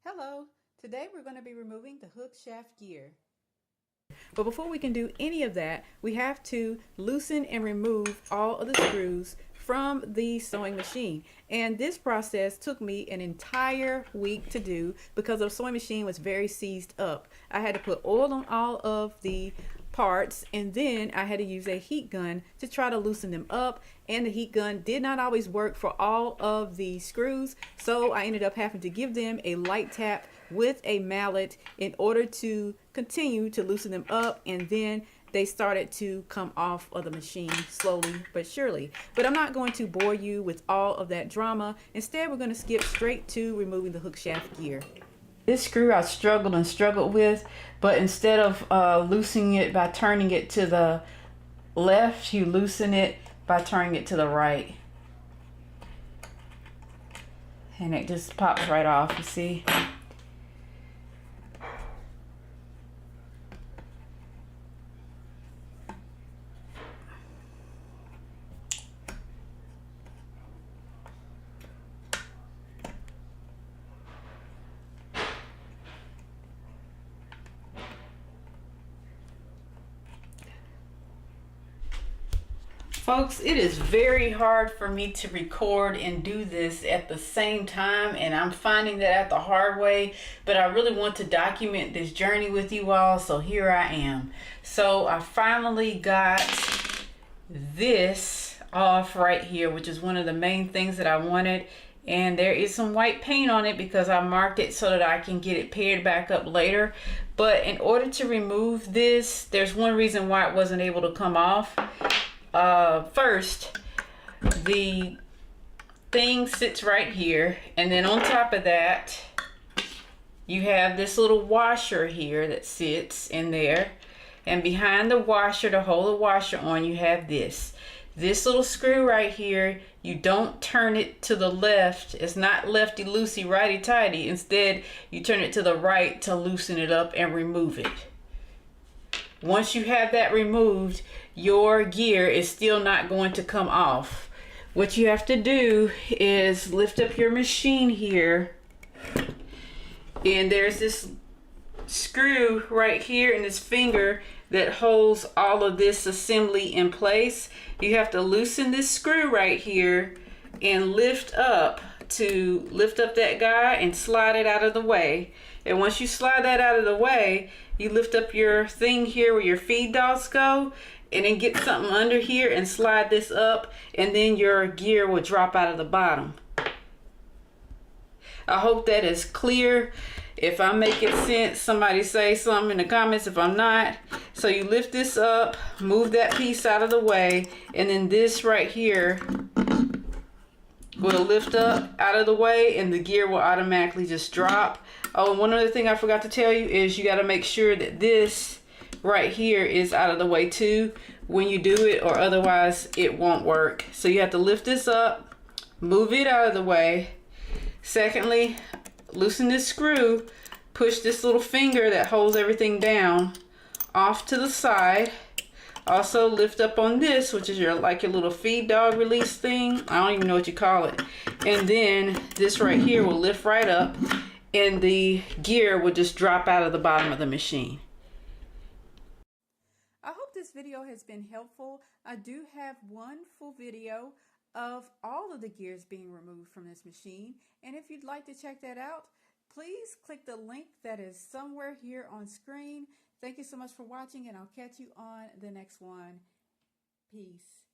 Hello, today we're going to be removing the hook shaft gear. But before we can do any of that, we have to loosen and remove all of the screws from the sewing machine. And this process took me an entire week to do because the sewing machine was very seized up. I had to put oil on all of the parts, and then I had to use a heat gun to try to loosen them up, and the heat gun did not always work for all of the screws, so I ended up having to give them a light tap with a mallet in order to continue to loosen them up, and then they started to come off of the machine slowly but surely. But I'm not going to bore you with all of that drama. Instead, we're going to skip straight to removing the hook shaft gear. This screw I struggled with, but instead of loosening it by turning it to the left, you loosen it by turning it to the right. And it just pops right off, you see? Folks, it is very hard for me to record and do this at the same time, and I'm finding that out the hard way, but I really want to document this journey with you all, so here I am. So I finally got this off right here, which is one of the main things that I wanted, and there is some white paint on it because I marked it so that I can get it paired back up later. But in order to remove this, there's one reason why it wasn't able to come off. First, the thing sits right here, and then on top of that you have this little washer here that sits in there, and behind the washer, to hold the washer on, you have this little screw right here. You don't turn it to the left. It's not lefty loosey righty tighty. Instead, you turn it to the right to loosen it up and remove it. Once you have that removed, your gear is still not going to come off. What you have to do is lift up your machine here, and there's this screw right here in this finger that holds all of this assembly in place. You have to loosen this screw right here and lift up that guy and slide it out of the way. And once you slide that out of the way, you lift up your thing here where your feed dogs go, and then get something under here and slide this up, and then your gear will drop out of the bottom. I hope that is clear. If I'm making sense, somebody say something in the comments if I'm not. So you lift this up, move that piece out of the way, and then this right here will lift up out of the way, and the gear will automatically just drop. Oh, and one other thing I forgot to tell you is you got to make sure that this right here is out of the way too when you do it, or otherwise it won't work. So you have to lift this up, move it out of the way. Secondly, loosen this screw, push this little finger that holds everything down off to the side. Also lift up on this, which is your little feed dog release thing. I don't even know what you call it. And then this right here will lift right up, and the gear will just drop out of the bottom of the machine. I hope this video has been helpful. I do have one full video of all of the gears being removed from this machine, and if you'd like to check that out, please click the link that is somewhere here on screen. Thank you so much for watching, and I'll catch you on the next one. Peace.